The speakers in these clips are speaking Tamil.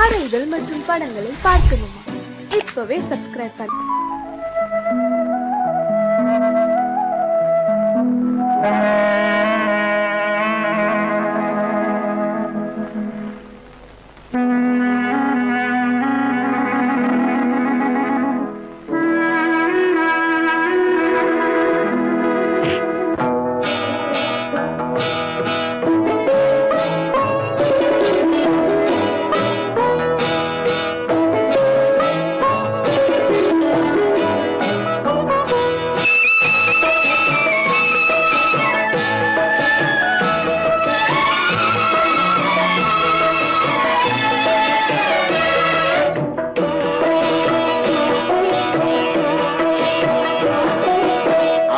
கதைகள் மற்றும் படங்களை பார்க்கணுமா? இப்பவே சப்ஸ்கிரைப் பண்ணு.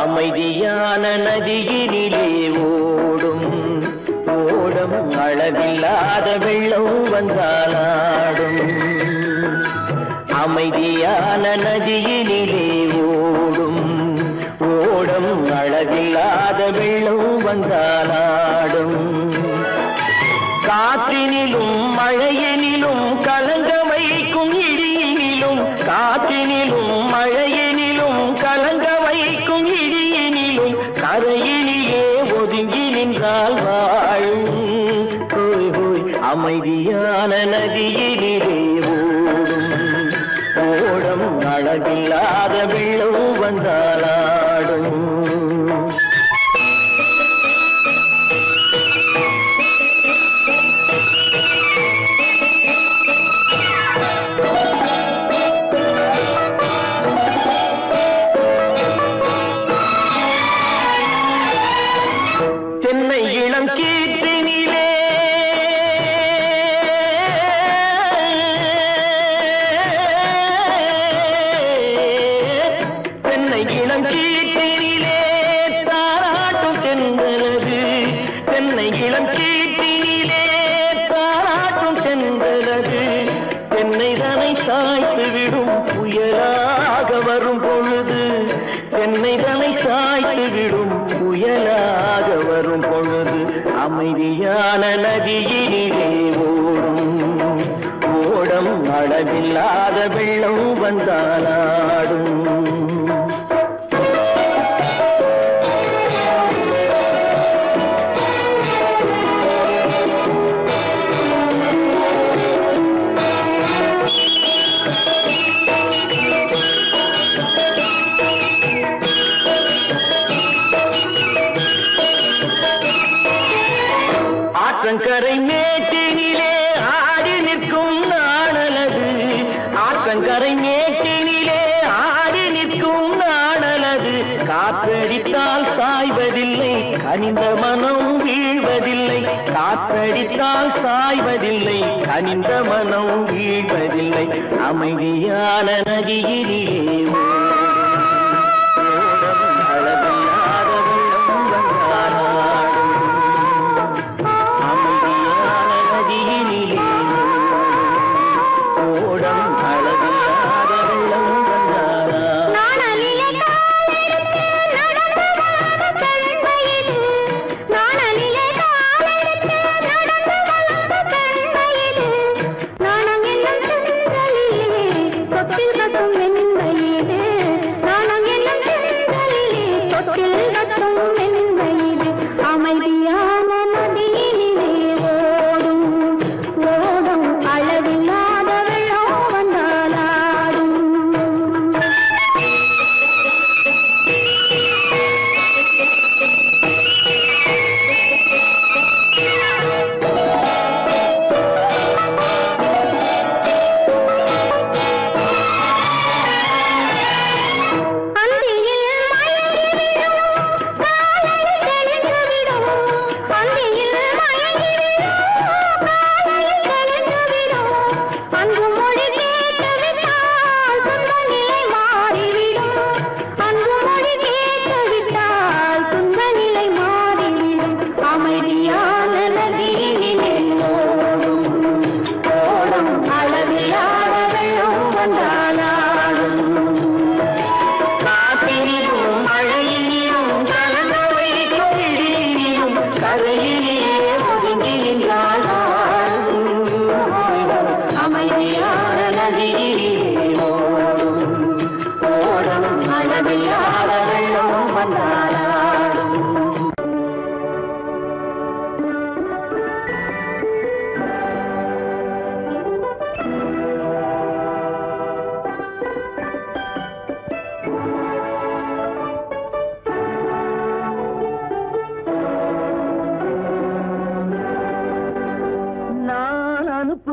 அமைதியான நதியினிலே ஓடும் ஓடம் அளவில்லாத வெள்ளம் வந்தாலாடும். அமைதியான நதியினிலே ஓடும் ஓடம் அளவில்லாத வெள்ளம் வந்தாலாடும். காற்றினிலும் மழையினிலும் கலங்க வைக்கும் இடியினிலும், காற்றினிலும் மழையினிலும் கலங்க வைக்கும் இடியினிலும், கரையினிலே ஒதுங்கி நின்றால் வாழும். அமைதியான நதியினிலே ஓடும் ஓடம் அளவில்லாத வெள்ளம் வந்தாலாடும். தென்னை இளம் கீற்றினிலே தென்னை இளம் கீற்றினிலே தாராட்டும் தென்றலது. தென்னை இளம் கீற்றினிலே தாராட்டும் தென்றலது. தென்னை தனை சாய்த்து விடும் புயலாக வரும் பொழுது, தென்னை தனை சாய்த்து விடும் புயலாக வரும் பொழுது, அமைதியான நதியினிலே ஓடும் ஓடம் அளவில்லாத வெள்ளம் வந்தாலாடும். ஆற்றங்கரை மேட்டினிலே ஆடி நிற்கும் நாணலது. ஆற்றங்கரை மேட்டினிலே ஆடி நிற்கும் நாணலது. காற்றடித்தால் சாய்வதில்லை, கனிந்த மனம் வீழ்வதில்லை. காற்றடித்தால் சாய்வதில்லை, கனிந்த மனம் வீழ்வதில்லை. அமைதியான நதியினிலே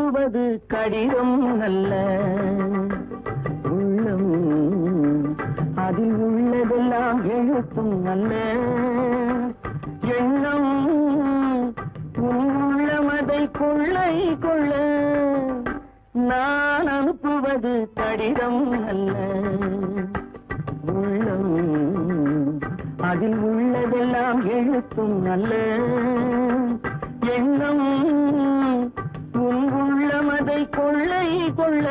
அனுப்புவது கடிதம் அல்ல, உள்ளம் அதில் உள்ளதெல்லாம் எழுத்தும் அல்ல. எண்ணம் உள்ளமதை கொள்ளை கொள்ள, நான் அனுப்புவது கடிதம் அல்ல, உள்ளம் அதில் உள்ளதெல்லாம் எழுத்தும் அல்ல. எண்ணம் உள்ளமதை கொள்ளை கொள்ள,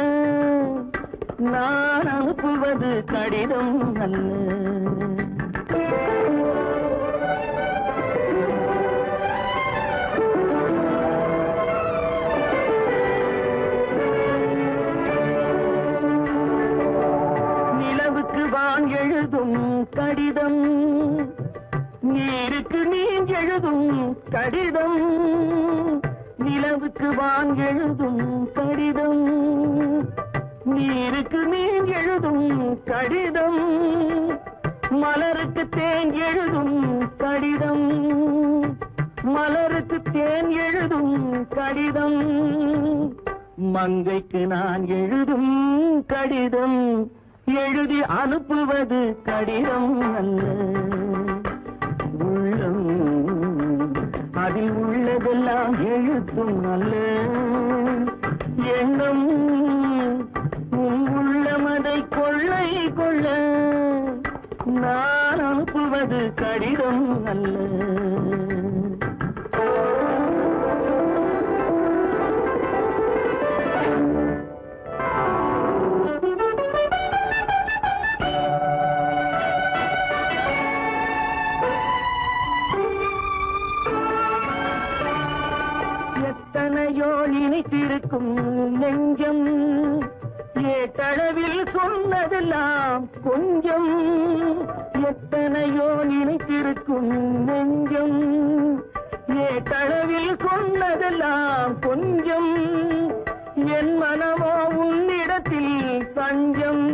நான் அனுப்புவது கடிதம் அல்ல. நிலவுக்கு வான் எழுதும் கடிதம், நீருக்கு நீர் எழுதும் கடிதம். நிலவுக்கு வான் எழுதும் கடிதம், நீருக்கு நீர் எழுதும் கடிதம். மலருக்கு தேன் எழுதும் கடிதம், மலருக்கு தேன் எழுதும் கடிதம். மங்கைக்கு நான் எழுதும் கடிதம், எழுதி அனுப்புவது கடிதம் அல்ல. உள்ளம் அதில் உள்ளதெல்லாம் எழுத்தும் அல்ல. எண்ணம் உள்ளமதை கொள்ளை கொள்ள, நான் அனுப்புவது கடிதம் அல்ல. எத்தனையோ நினைத்திருக்கும் நெஞ்சம், ஏட்டளவில் சொன்னதெல்லாம் கொஞ்சம். எத்தனையோ நினைத்திருக்கும் நெஞ்சம், ஏட்டளவில் சொன்னதெல்லாம் கொஞ்சம். என் மனமோ உன்னிடத்தில் தஞ்சம்,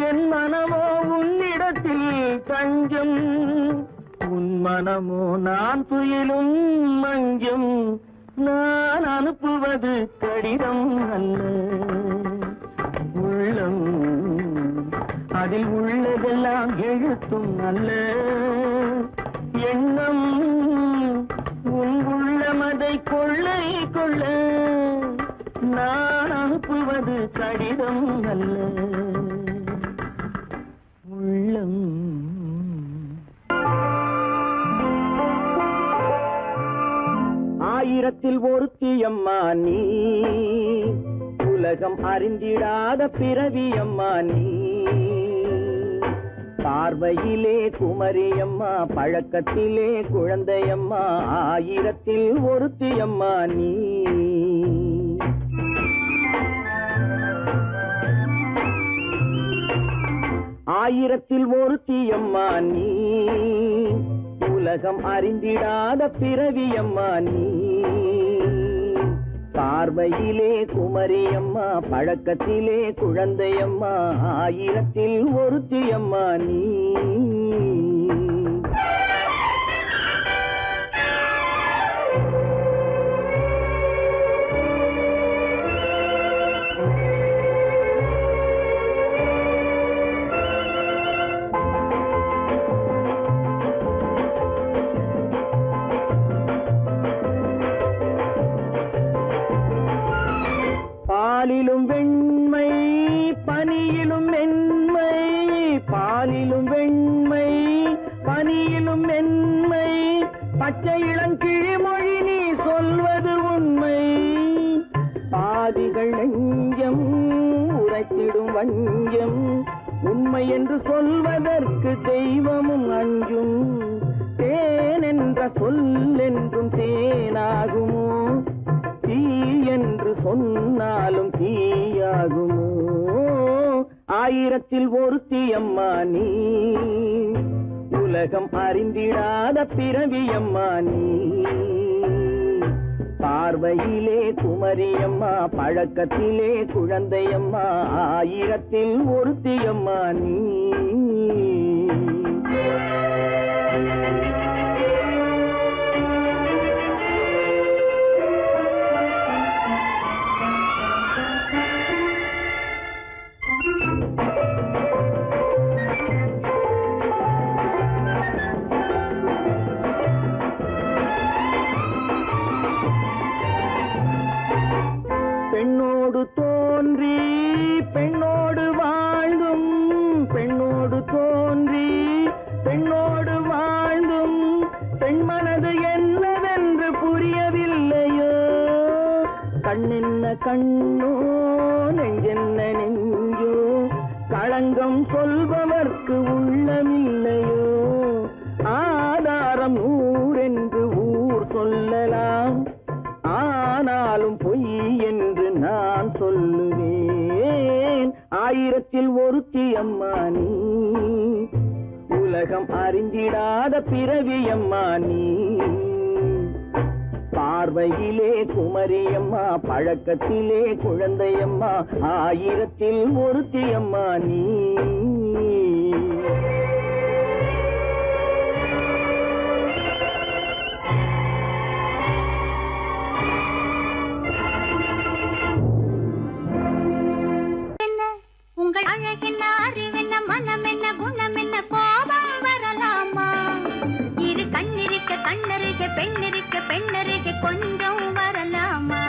என் மனமோ உன்னிடத்தில் தஞ்சம். உன் மனமோ நான் துயிலும் மஞ்சம், நான் அனுப்புவது கடிதம் அல்ல. உள்ளம் அதில் உள்ளதெல்லாம் எழுத்தும் அல்ல. எண்ணம் உன் உள்ளமதை கொள்ளை கொள்ள, நான் அனுப்புவது கடிதம் அல்ல. உள்ளம் ஆயிரத்தில் ஒருத்தியம்மா நீ, உலகம் அறிந்திடாத பிறவியம்மா நீ. பார்வையிலே குமரியம்மா, பழக்கத்திலே குழந்தையம்மா, ஆயிரத்தில் ஒருத்தியம்மா நீ. ஆயிரத்தில் ஒருத்தியம்மா நீ, உலகம் அறிந்திடாத பிறவியம்மா நீ. பார்வையிலே குமரியம்மா, பழக்கத்திலே குழந்தையம்மா, ஆயிரத்தில் ஒருத்தியம்மா நீ. பாலிலும் வெண்மை பனியிலும் மென்மை, பாலிலும் வெண்மை பனியிலும் மென்மை. பச்சை இளங்கிழிமொழி நீ சொல்வது உண்மை. பாதிகள் நெஞ்சம் உரைத்திடும் வஞ்சம், உண்மை என்று சொல்வதற்கு தெய்வமும் அஞ்சும். தேன் என்ற சொல் என்றும் தேனாகுமோ, தீ என்று சொன்னாலும் தீயாகுமோ. ஆயிரத்தில் ஒருத்தியம்மா நீ, உலகம் அறிந்திடாத பிறவியம்மா நீ. பார்வையிலே குமரியம்மா, பழக்கத்திலே குழந்தையம்மா, ஆயிரத்தில் ஒருத்தியம்மா நீ. பெண்ணோடு தோன்றி பெண்ணோடு வாழ்ந்தும் பெண்ணோடு தோன்றி பெண்ணோடு வாழ்ந்தும் பெண் மனது என்னவென்று புரியவில்லையோ கண்ணென்ன கண்ணோ நெஞ்சென்ன நெஞ்சோ களங்கம் சொல்பவர்க்கு உள்ளமில்லையோ ஆதாரம் ஊரென்று ஊர் சொல்லலாம் ஆனாலும் பொய் என்று நான் சொல்லுவேன் ஆயிரத்தில் ஒருத்தி அம்மா நீ உலகம் அறிந்திடாத பிறவி அம்மா நீ பார்வையிலே குமரியம்மா பழக்கத்திலே குழந்தையம்மா ஆயிரத்தில் ஒருத்தி அம்மா நீ உங்கள் அழகென்ன அறிவென்ன மனம் என்ன குணம் என்ன கோபம் வரலாமா இரு கண்ணிருக்க கண்ணருக பெண்ணிருக்க பெண்ணருக கொஞ்சம் வரலாமா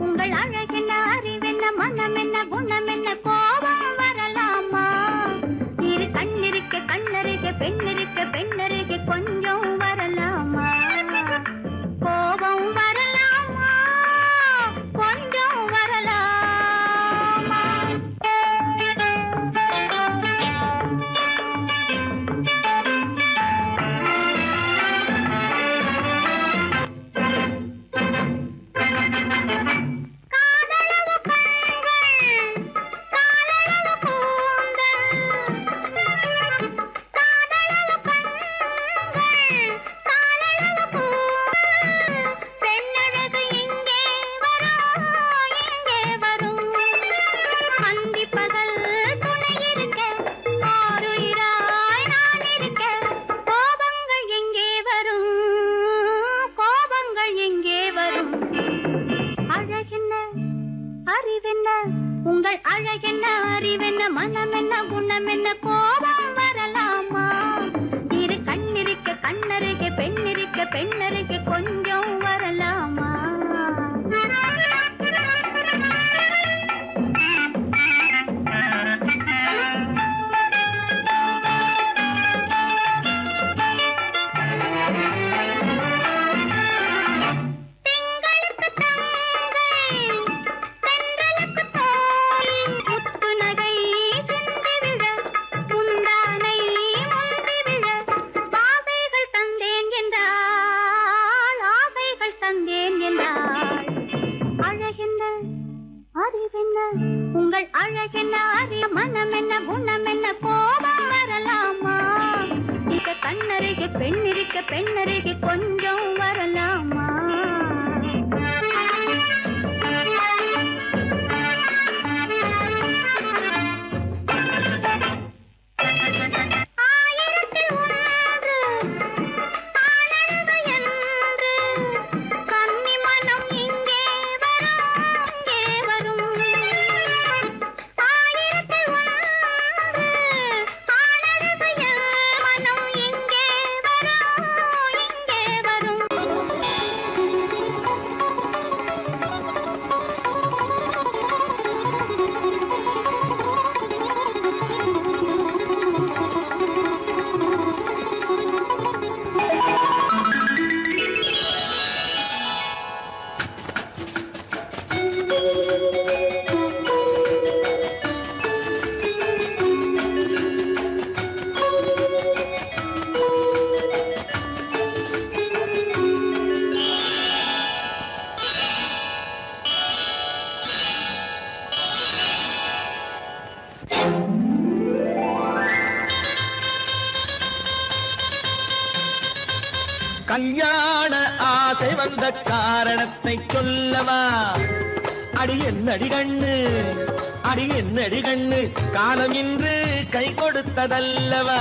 உங்கள் அழகென்ன அறிவென்ன மனம் என்ன குணம் என்ன கோபம் வரலாமா இரு கண்ணிருக்க கண்ணருக பெண்ணிருக்க பெண்ணருக கொஞ்சம் வரலாமா கோபம் வரலாமா கொஞ்சம் வரலாமா உங்கள் அழகென்ன அறிவென்ன மனம் என்ன குணம் என்ன கோபம் வரலாமா இரு கண்ணிருக்க கண்ணருக பெண்ணிருக்க பெண்ணருக கொஞ்சம் வரலாமா உங்கள் அழகென்ன அறி மனம் என்ன குணம் என்ன கோபம் வரலாமா இத கண்ணருக பெண்ணிருக்க பெண்ணருக கொஞ்சம் வரலாமா கல்யாண ஆசை வந்த காரணத்தை சொல்லவா அடி என்னடி கண்ணு அடி என்னடி கண்ணு காலம் இன்று கை கொடுத்ததல்லவா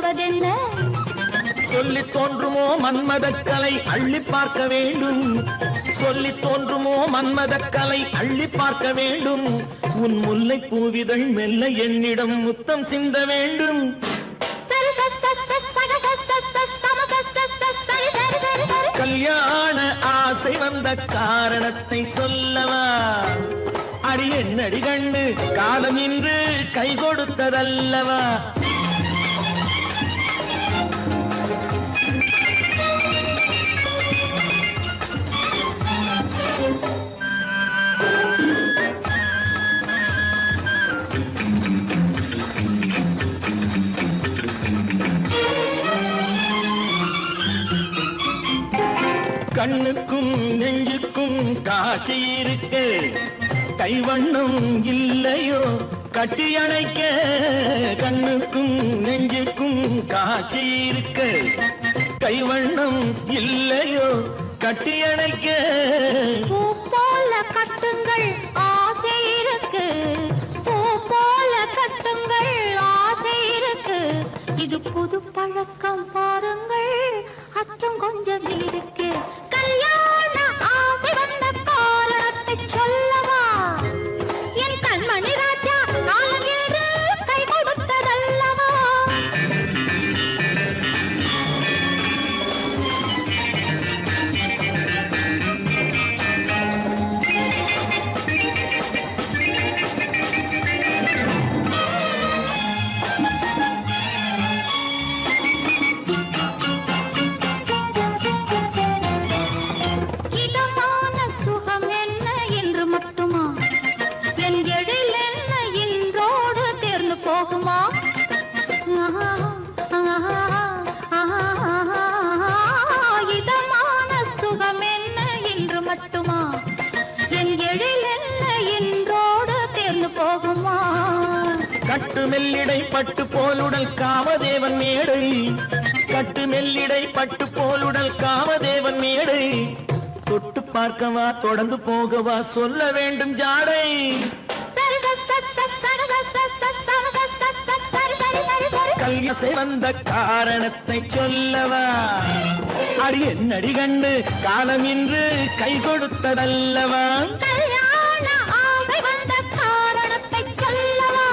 கொடுப்பதென்ன? சொல்லி தோன்றுமோ மன்மதக்கலை அள்ளி பார்க்க வேண்டும், சொல்லி தோன்றுமோ மன்மதக்கலை அள்ளி பார்க்க வேண்டும். உன் முல்லை பூவிதழ் மெல்ல என்னிடம் முத்தம் சிந்த வேண்டும். கல்யாண ஆசை வந்த காரணத்தை சொல்லவா? அடி என்னடி கண்ணு காலம் இன்று கை கொடுத்ததல்லவா? கண்ணுக்கும் நெஞ்சுக்கும் காட்சி இருக்கு, கைவண்ணம் இல்லையோ கட்டி அணைக்க. கண்ணுக்கும் நெஞ்சுக்கும் காட்சி இருக்கு, கைவண்ணம் இல்லையோ கட்டி அணைக்க. பூ போல கட்டுங்கள் ஆசை இருக்கு, பூ போல கட்டுங்கள் ஆசை இருக்கு. இது புது பழக்கம் பாருங்கள், அச்சம் கொஞ்சம் இருக்கு. கல்யாண ஆசை வந்த காரணத்தை சொல்லவா? என் கண்மணி ராஜா காலம் என்று கை கொடுத்ததல்லவா? இதமான சுகம் என்ன என்று மட்டுமா? என் எழில் என்ன இன்றோடு தேர்ந்து போகுமா? இதமான சுகம் என்ன என்று மட்டுமா? என் எழில் என்ன இன்றோடு தேர்ந்து போகுமா? கட்டு மெல்லிடை பட்டு போலுடல் காமதேவன் மேடை, கட்டு மெல்லிடை பட்டு போலுடல் காமதேவன் மேடை. தொட்டு பார்க்கவா தொடர்ந்து போகவா சொல்ல வேண்டும் ஜாடை. கல்யாண வந்த காரணத்தை சொல்லவா? அடி என்னடி கண்டு காலம் இன்று கை கொடுத்ததல்லவா? கல்யாண ஆசை வந்த காரணத்தை சொல்லவா?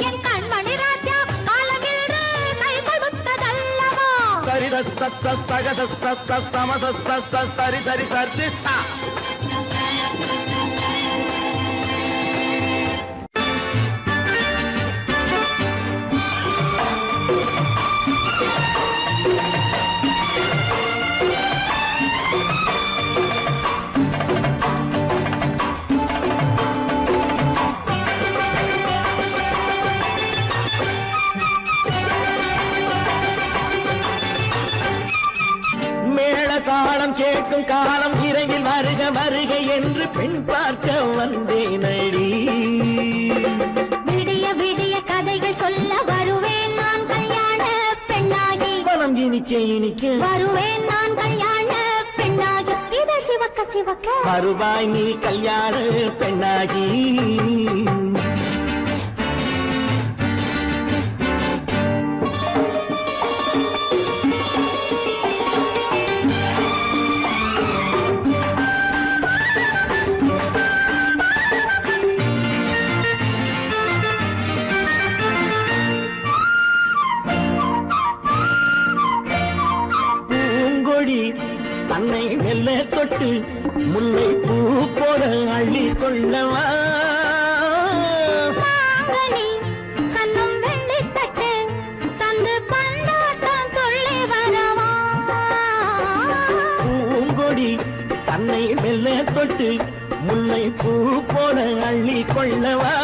என் கண்மணி ராஜா காலம் என்று கை கொடுத்ததல்லவா? சரி சக சம சரி சரி சரி சா. காலம் கேட்கும் காலம் விரைவில் வருக வருக என்று பெண் பார்க்க வந்தேனடி. விடிய விடிய கதைகள் சொல்ல வருவேன் நான் கல்யாண பெண்ணாகி. மனம் இனிக்க இனிக்க வருவேன் நான் கல்யாண பெண்ணாகி. இது சிவக்க சிவக்க வருவாய் நீ கல்யாண பெண்ணாகி. தன்னை மெல்ல தொட்டு முல்லை பூ போல அள்ளி கொள்ளவா? கண்ணும் வெள்ளி தட்டு தந்து பந்தாட்டம் துள்ளி வரவா? பூங்கொடி தன்னை மெல்ல தொட்டு முல்லை பூ போல அள்ளி கொள்ளவா?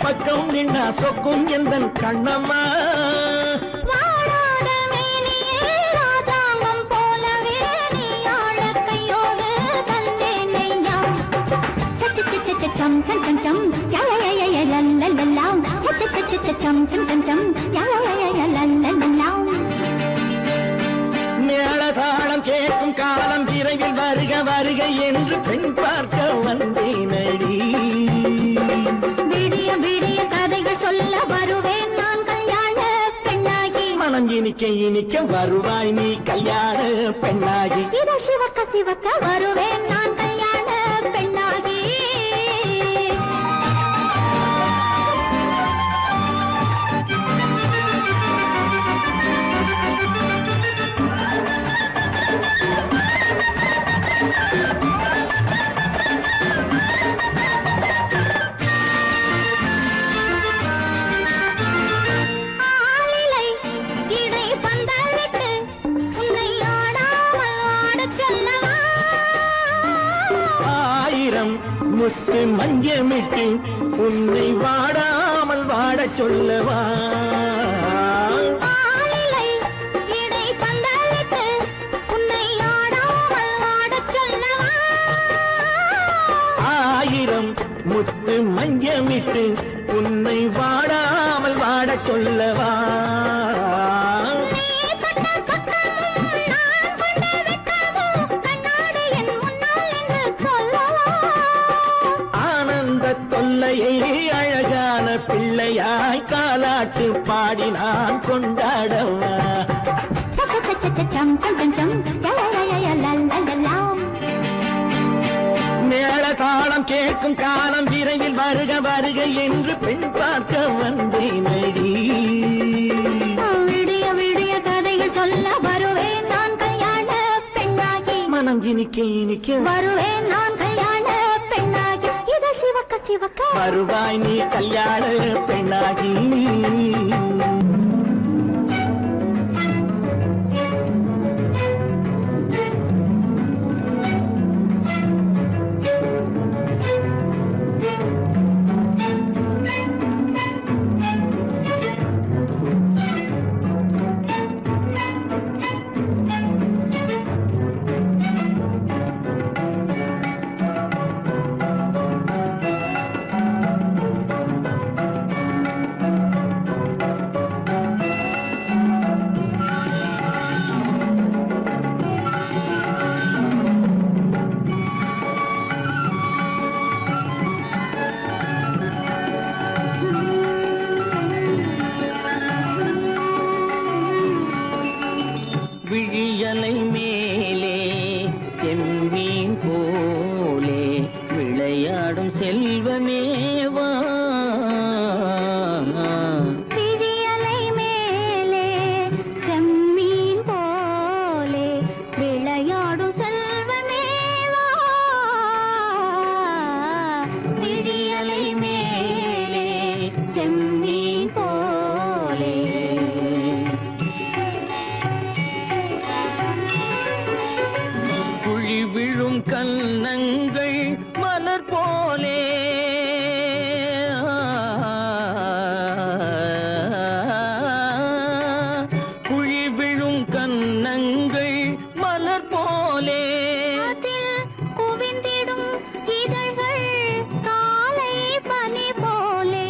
பக்கம் நின்னா சொக்கும் எந்தன் கண்ணம்மா. வாழாத மேனியே ராதாங்கம் போலவே நீ ஆழ கையோடு தந்தேனையா. சம் சம் சம் சம் யா யா யா யா லல்லல்லா. சம் சம் சம் சம் யா யா யா யா லல்லல்லா. விரைவில் வருக வருக என்று பெண் பார்க்க வந்தேனடி. விடிய விடிய கதைகள் சொல்ல வருவேன் நான் கல்யாண பெண்ணாகி. மனம் இனிக்க இனிக்க வருவாய் நீ கல்யாண பெண்ணாகி. இதோ சிவக்க சிவக்க வருவேன் நான் கல்யாண பெண்ணாகி. ஆளிலை இடை பந்தலிட்டு உன்னை ஆடாமல் ஆடச் சொல்லவா. ஆயிரம் முத்து மஞ்சமிட்டு உன்னை வாடாமல் வாடச் சொல்லவா. ஆளிலை இடை பந்தலிட்டு உன்னை ஆடாமல் ஆடச் சொல்லவா. ஆயிரம் முத்து மஞ்சமிட்டு உன்னை வாடாமல் வாடச் சொல்லவா. நீ தொட்ட பக்கமும் நான் கொண்ட வெட்கமும் கண்ணாடி என் முன்னால் என்று சொல்லவா. ஆனந்த தொல்லையை அழகான பிள்ளையாய் காலாட்டு பாடி நான் கொண்டாடவா. சம் சம் சம் சம் லலலலலலலலலாம். மேள தாளம் கேட்கும் காலம் விரைவில் வருக வருக என்று பெண் பார்க்க வந்தேனடி. விடிய விடிய கதைகள் சொல்ல வருவேன் நான் கல்யாண பெண்ணாகி. மனம் இனிக்க இனிக்க வருவேன் நான் கல்யாண பெண்ணாகி. இதழ் சிவக்க சிவக்க வருவாய் நீ கல்யாண பெண்ணாகி. விழியலை மேலே செம்மீன் போலே விளையாடும் செல்வமேவா. விழியலை மேலே செம்மீன் போலே விளையாடும் செல்வமேவா. விழியலை மேலே செம்மீன் போலே குழி விழும் கன்னங்கள் மலர் போலே குழி விழும் கன்னங்கள் மலர் போலே அதில் குவிந்திடும் இதழ்கள் காலை பனி போலே.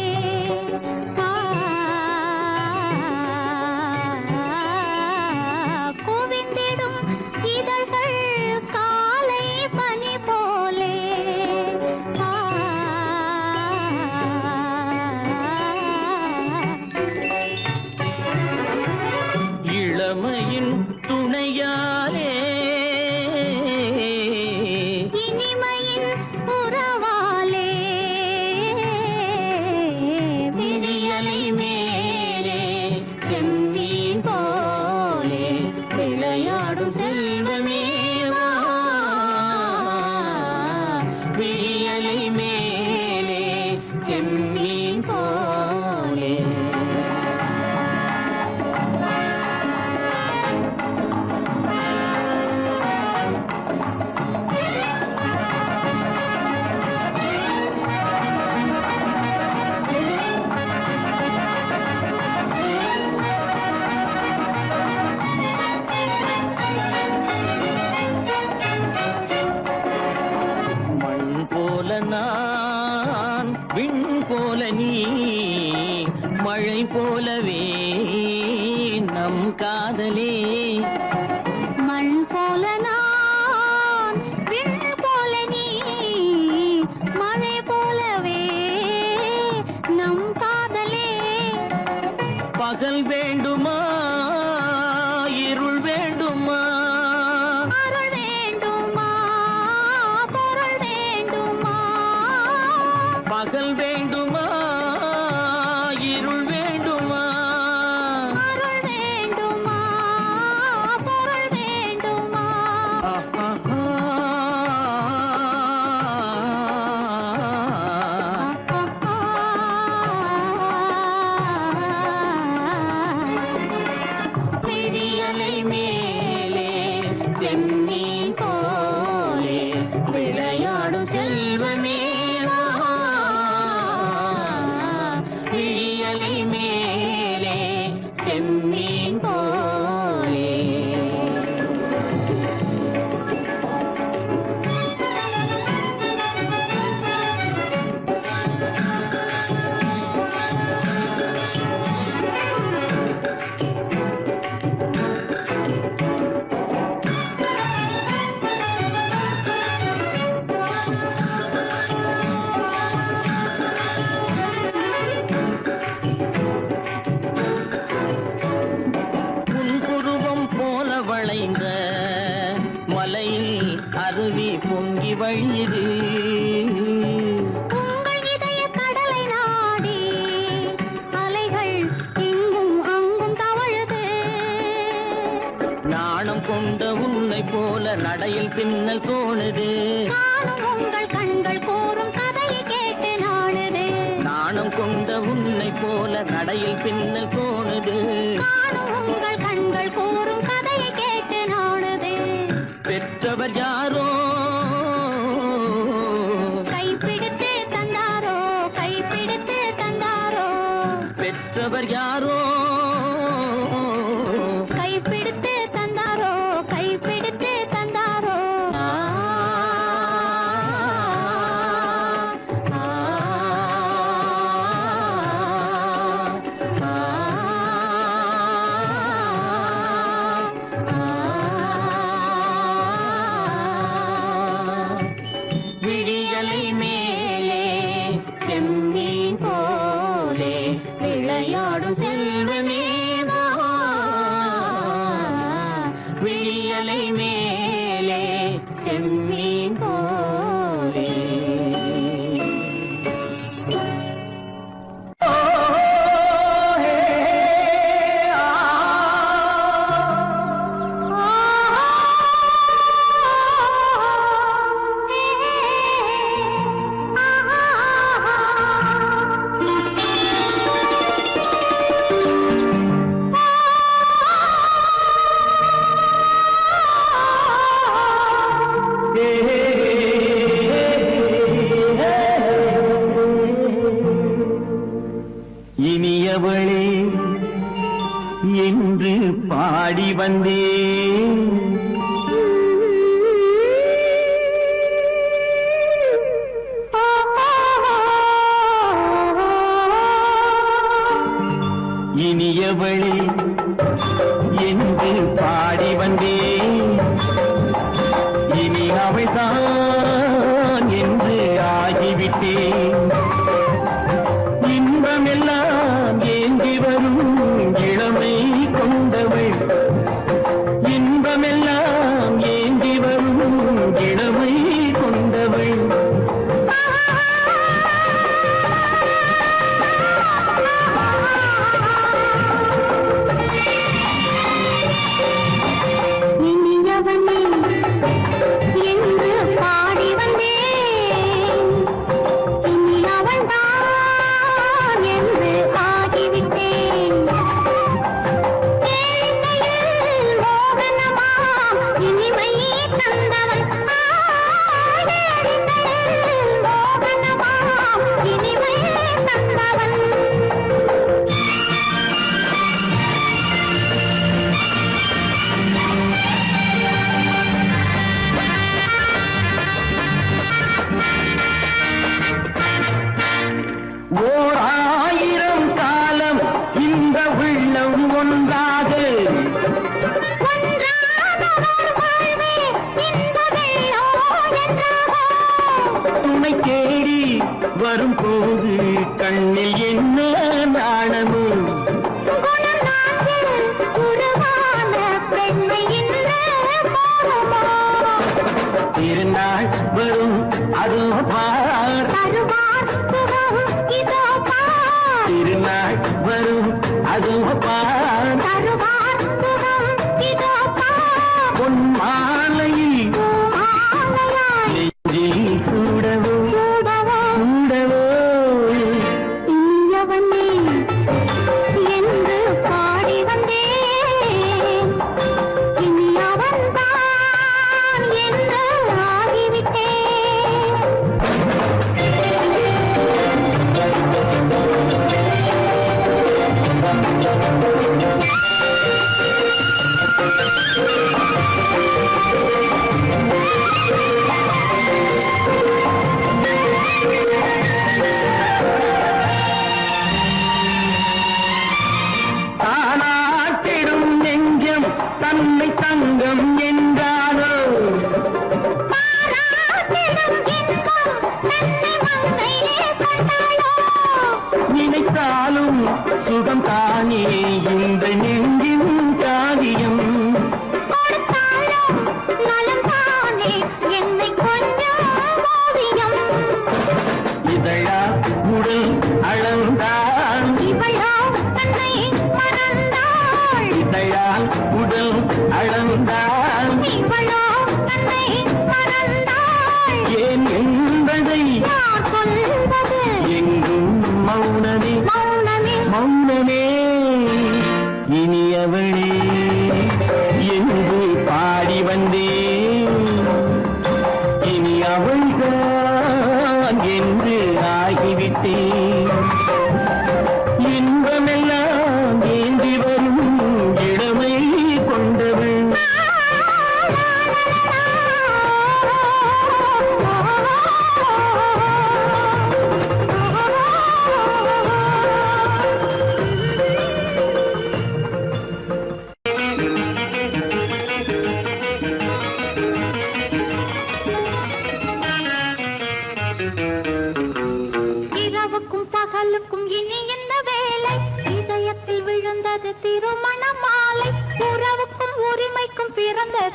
குவிந்திடும் இதழ்கள் காலை பனி போலே. இளமையின் துணையாலே இனிமையின் உறவாலே விழியலை மேலே செம்மீன் போலே விளையாடும் செல்வமேவா. விழியலை மேலே செம்மீன் போலே நான் விண் போல நீ மழை போலவே நம் காதலே. மண் போல நான் செம்மீன் போலே விளையாடும் செல்வமே வா. விழியலை மேலே செம்மீன் போலே. வளைந்த மலையில் அருவி பொங்கி வழியுது. உங்கள் இதய கடலை நாடி அலைகள் இங்கும் அங்கும் தவழுது. நாணம் கொண்ட உன்னை போல நடையில் பின்னல் தோணுது. காணும் உங்கள் கண்கள் கூறும் கதையை கேட்டு நாடுது. நாணம் கொண்ட உன்னை போல நடையில் பின்னல் தோணுது. காணும் உங்கள் கண்கள் கூறும் கதையை கேட்டு நாடுது. பெற்றவர் யாரோ கைப்பிடித்து தந்தாரோ, கைப்பிடித்து தந்தாரோ. பெற்றவர் யாரோ கைப்பிடித்து தந்தாரோ, கைப்பிடித்து தந்தாரோ. விழியலை மேலே செம்மீன் போலே விளையாடும் செல்வமே வா. விழியலை மேலே செம்மீன் போலே. இனியவளே என்று பாடி வந்தேன். இனியவளே என்று பாடி வந்தேன். இனி அவள்தான் என்று ஆகிவிட்டேன். இன்பமெல்லாம் ஏந்தி வரும் இளமை கொண்டவள். இன்பமெல்லாம் ஏந்தி வரும் இளமை கொண்டவள். இனியவனே என்று பாடி வந்தேன். இனி அவள்தான் என்று ஆகிவிட்டேன். கேளிக்கையில் மோகனமா இனிமை தந்தவன். கேளிக்கையில் மோகனமா இனிமை தந்தவன். ஓர் ஆயிரம் காலம் இந்த உள்ளம் ஒன்றாக துணை தேடி வரும்போது கண்ணில் என்ன நாணமும். திருநாள் வரும் அதோ பார். திருநாள் வரும் அதோ பார். பொன் மாலையில் நெஞ்சில் சூடவோ சூடவோ. இனியவனே என்று பாடி வந்தேன். இனி அவன்தான்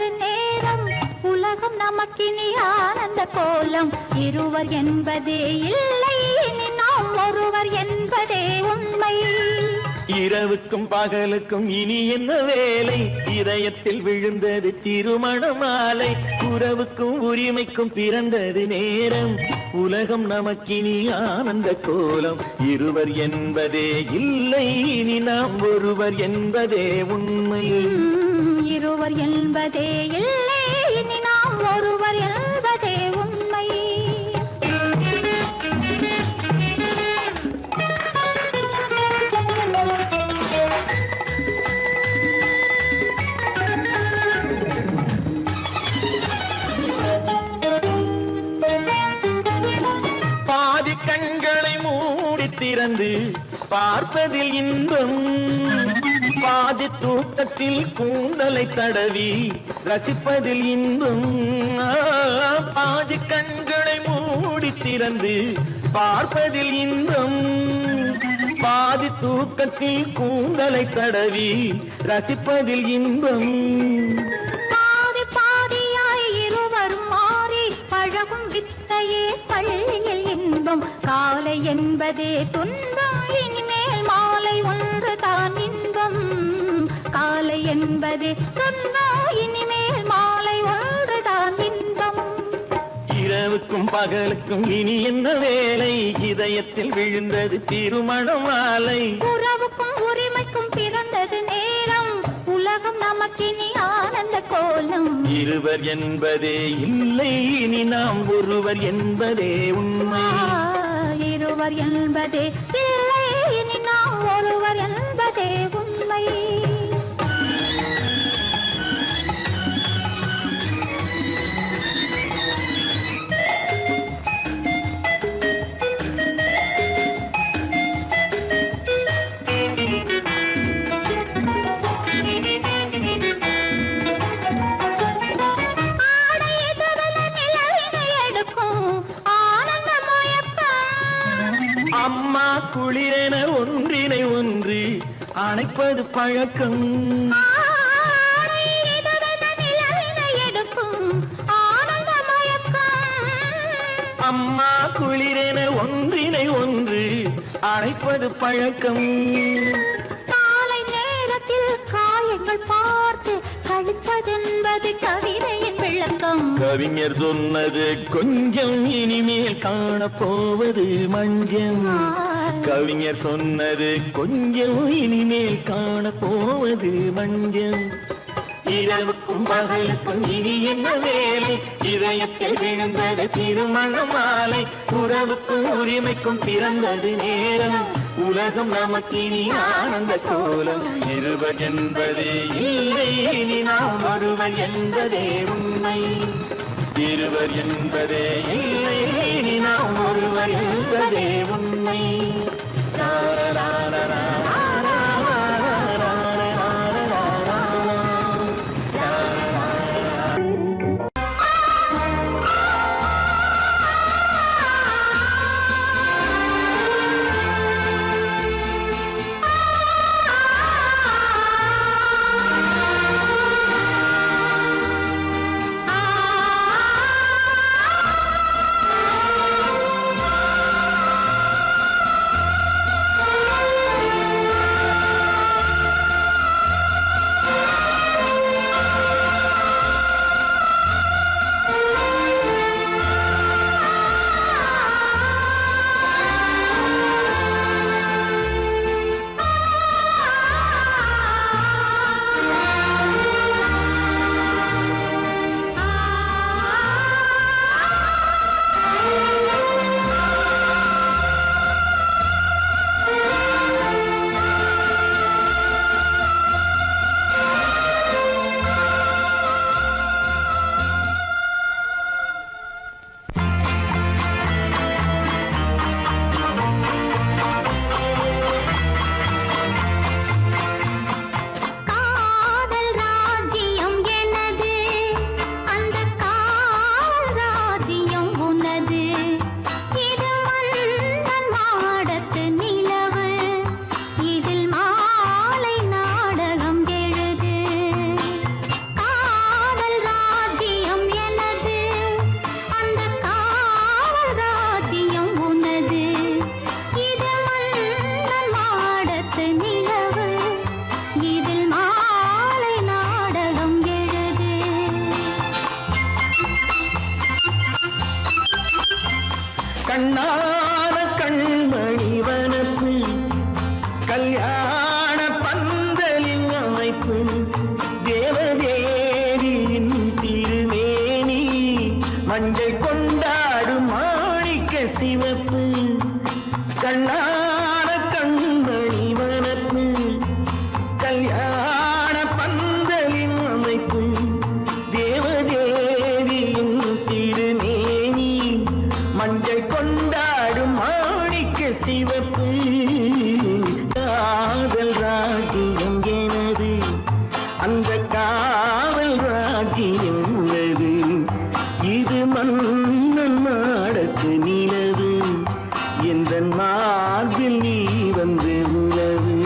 பிறந்தது நேரம் உலகம் நமக்கினி ஆனந்த கோலம் இருவர் என்பதே இல்லை இனி நாம் ஒருவர் என்பதே உண்மை இரவுக்கும் பகலுக்கும் இனி என்ன வேலை இதயத்தில் விழுந்தது திருமண மாலை உறவுக்கும் உரிமைக்கும் பிறந்தது நேரம் உலகம் நமக்கினி ஆனந்த கோலம் இருவர் என்பதே இல்லை இனி நாம் ஒருவர் என்பதே உண்மை இருவர் என்பதே இல்லை இனி நாம் ஒருவர் என்பதே உண்மை பாதி கண்களை மூடி திறந்து பார்ப்பதில் இன்பம் பாதி தூக்கத்தில் கூந்தலை தடவி ரசிப்பதில் இன்பம் பாதி கண்களை மூடி திறந்து பார்ப்பதில் இன்பம் பாதி தூக்கத்தில் கூந்தலை தடவி ரசிப்பதில் இன்பம் பாதி பாதியாய் இருவரும் மாறி பழகும் வித்தையே பள்ளியில் இன்பம் காலை என்பதே துன்பம் இனிமேல் மாலை ஒன்று தான் இன்பம் காலை என்பதே துன்பம் இனிமேல் மாலை ஒன்று தான் இன்பம் இரவுக்கும் பகலுக்கும் இனி என்ன வேலை இதயத்தில் விழுந்தது திருமண மாலை உறவுக்கும் உரிமைக்கும் பிறந்தது நேரம் உலகம் நமக்கினி ஆனந்த கோலம் இருவர் என்பதே இல்லை இனி நாம் ஒருவர் என்பதே உண்மை இருவர் என்பதே இல்லை இனி நாம் ஒருவர் என்பதே உண்மை அம்மா குளிரென ஒன்றினை ஒன்று அணைப்பது பழக்கம் அம்மா குளிரென ஒன்றினை ஒன்று அணைப்பது பழக்கம் காலை நேரத்தில் காயங்கள் பார்த்து கழிப்பதென்பது கவிதையின் விளக்கம் கவிஞர் சொன்னது கொஞ்சம் இனிமேல் காணப்போவது மஞ்சம் கவிஞர் சொன்னது கொஞ்சம் இனிமேல் காணப்போவது மஞ்சம் இரவுக்கும் பகலுக்கும் இனி என்ன வேலை இதயத்தில் விழுந்தது திருமண மாலை உறவுக்கும் உரிமைக்கும் பிறந்தது நேரம் உலகம் நமக்கினி ஆனந்த கோலம் இருவர் என்பதே இல்லை இனி நாம் ஒருவர் என்பதே உண்மை இருவர் என்பதே இல்லை இனி நாம் ஒருவர் என்பதே உண்மை கண்ணான கண்மணி வனப்பு கல்யாண பந்தலின் அமைப்பு தேவதேவியின் திருமேனி மஞ்சள் கொண்டாடும் மாணிக்க சிவப்பு கண்ணான கண்மணி வனப்பு கல்யாண பந்தலின் அமைப்பு தேவதேவியின் திருமேனி மஞ்சள் கொண்டாடும் மாணிக்க சிவப்பு காதல் ராஜ்யம் எனது அந்த காவல் ராஜ்யம் உள்ளது இது மன்னன் நாடத்து நிலவு எந்த மார்பில் நீ வந்து உலவு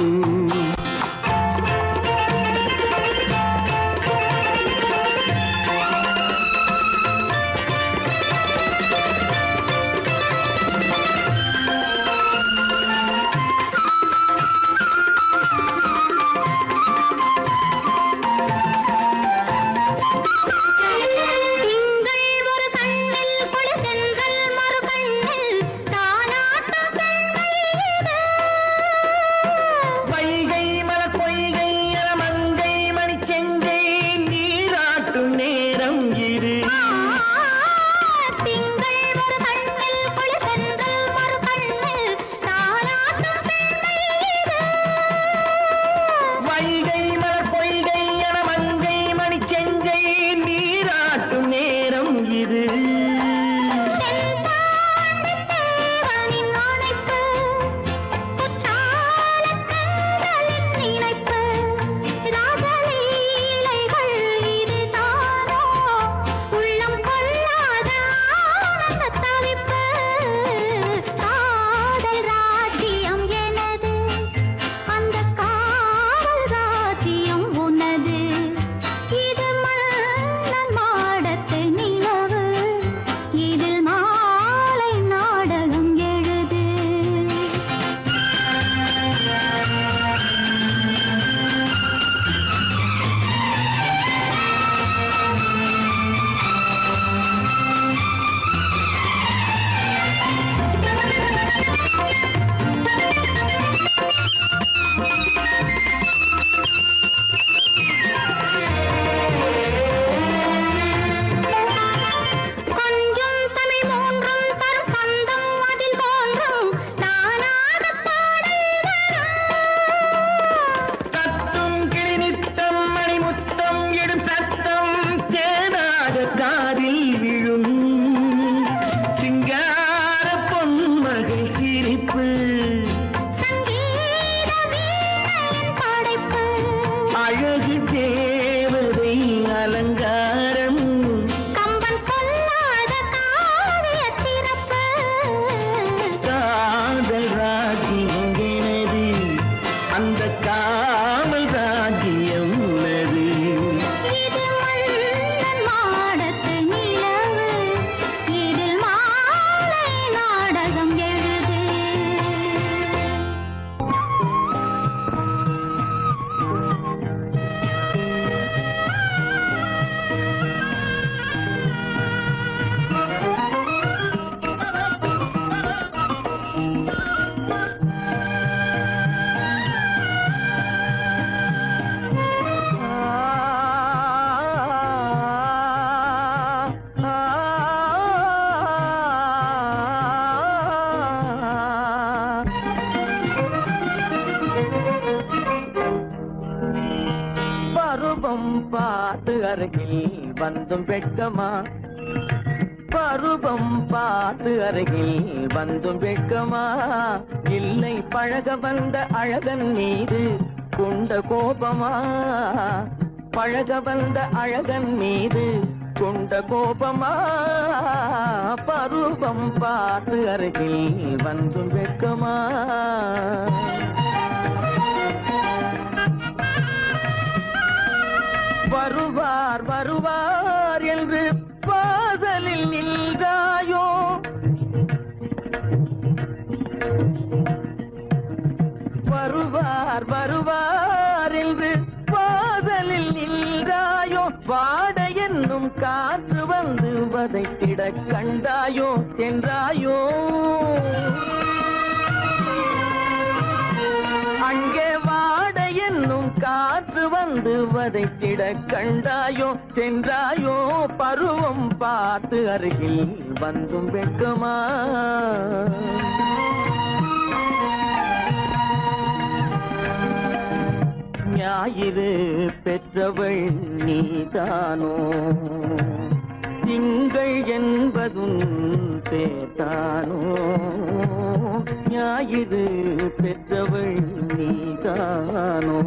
பார்த்து அருகில் வந்தும் வெட்கமா பருவம் பார்த்து அருகில் வந்தும் வெட்கமா இல்லை பழக வந்த அழகன் மீது கொண்ட கோபமா பழக வந்த அழகன் மீது கொண்ட கோபமா பருவம் பார்த்து அருகில் வந்தும் வெட்கமா வருவார் வருவார் என்று வாசலில் நின்றாயோ வருவார் வருவார் என்று வாசலில் நின்றாயோ வாட என்ன என்னும் காற்று வந்து வதைத்திட கண்டாயோ சென்றாயோ அங்கே வாட என்னும் காற்று வந்து வதைத்திட கண்டாயோ சென்றாயோ பருவம் பார்த்து அருகில் வந்தும் வெட்கமா ஞாயிறு பெற்றவள் நீதானோ திங்கள் என்பதும் பேத்தானோ ஞாயிறு பெற்றவள் நீதானோ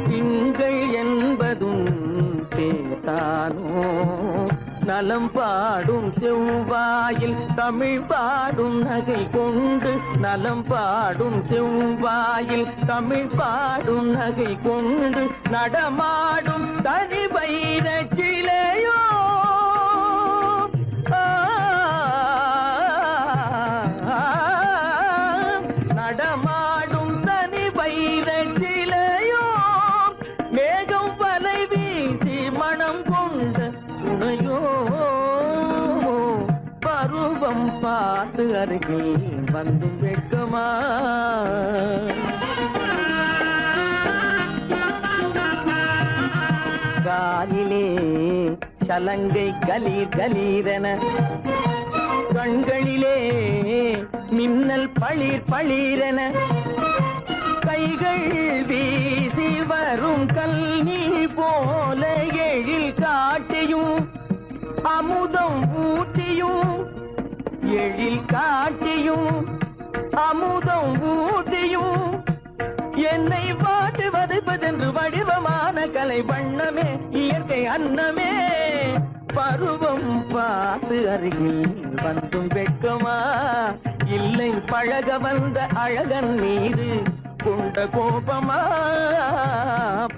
திங்கள் என்பதும் பேத்தானோ நலம் பாடும் செவ்வாயில் தமிழ் பாடும் நகை கொண்டு நலம் பாடும் செவ்வாயில் தமிழ் பாடும் நகை கொண்டு நடமாடும் தனி வைர சிலையோ நடமாடும் தனி வைர சிலையோ மேகம் வலை வீசி மனம் கொண்ட துணையோ பருவம் பார்த்து அருகில் வந்தும் வெட்கமா காலிலே சலங்கை கலீர் கலீரென கண்களிலே மின்னல் பளிர் பளிரென கைகள் வீசி வரும் கல்வி போல எழில் காட்டியும் அமுதம் ஊட்டியும் எழில் காட்டியும் அமுதம் ஊட்டியும் என்னை பாட்டு வதைப்பதென்று வடிவமான கலை வண்ணமே இயற்கை அன்னமே பருவம் பார்த்து அருகில் வந்தும் வெட்கமா இல்லை பழக வந்த அழகன் மீது கொண்ட கோபமா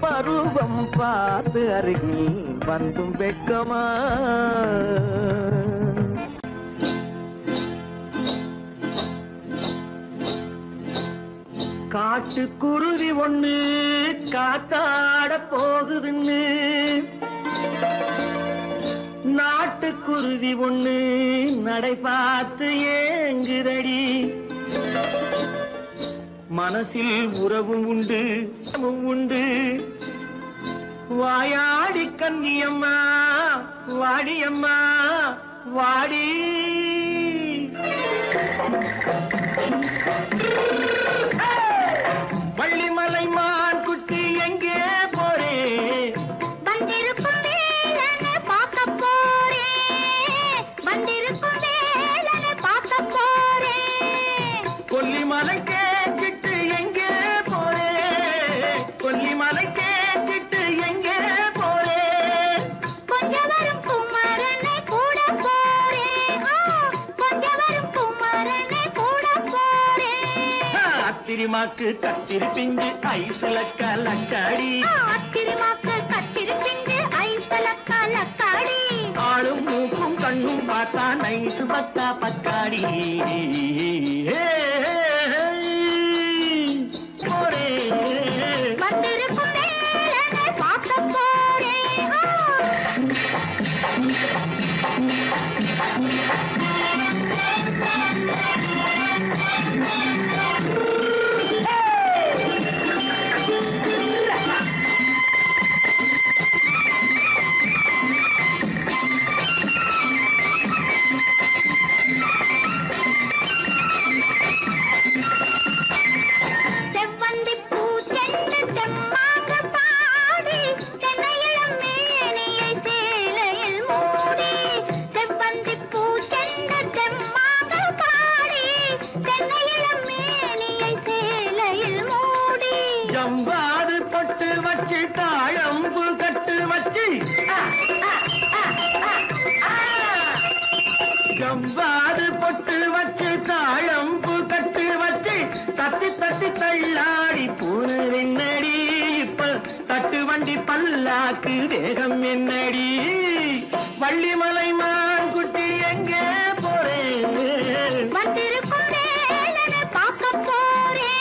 பருவம் பார்த்து அருகில் வந்தும் வெட்கமா காட்டு குருவி ஒண்ணு காத்தாட போகுதுன்னு நாட்டுக்குருவி ஒண்ணு நடை பார்த்து ஏங்குதடி மனசில் உறவும் உண்டு உண்டு வாயாடி கன்னியம்மா வாடியம்மா வாடி வள்ளிமலை மான் குட்டி எங்கே போறே வந்திருக்கும் வேலனை பார்க்க போறேன் வந்திருக்கும் வேலனை பார்க்க போறேன் கொல்லிமலை கேட்டுட்டு எங்கே போறே கொல்லிமலை கேட்டுட்டு எங்கே போறே கொஞ்சம் வரும் குமரனை கூட போறேன் கொஞ்சம் வரும் குமரனை கூட போறேன் அத்திரிமாக்கு கத்திரி பிஞ்சு ஐசுல கலக்காடி அத்திரிமாக்கு கத்திரி பிஞ்சு ஐசுல கலக்காடி ஆளும் மூக்கும் கண்ணும் பார்த்தா நைசு பக்கா பக்காடி போரே வந்திருக்கும் வேலனை பார்க்க போறேன் செவ்வந்தி பூ செண்டு தெம்மாக பாடி தென்னையிளம் மேனியை சேலையில் மூடி செவ்வந்தி பூ செண்டு தெம்மாக பாடி தென்னையிளம் மேனியை சேலையில் மூடி ஜம்பாது பொட்டு வச்சு தாழம்பு கட்டு வச்சு ஜம்பாது பொட்டு வச்சு தாழம்பு கட்டு வச்சு தட்டி தட்டி தள்ளாடி பூனு என்னடி இப்ப தட்டு வண்டி பல்லாக்கு தேகம் என்னடி வள்ளிமலை மான் குட்டி எங்கே போறேன் வந்திருக்கும் வேலனை பார்க்க போறேன்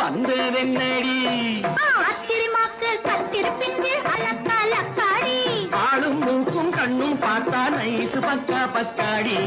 வந்ததென்னடி அத்திரிமாக்கு கத்திருப்பின்றி அலக்காடி ஆளும் மூக்கும் கண்ணும் பார்த்தா நைசு பக்கா பக்காடி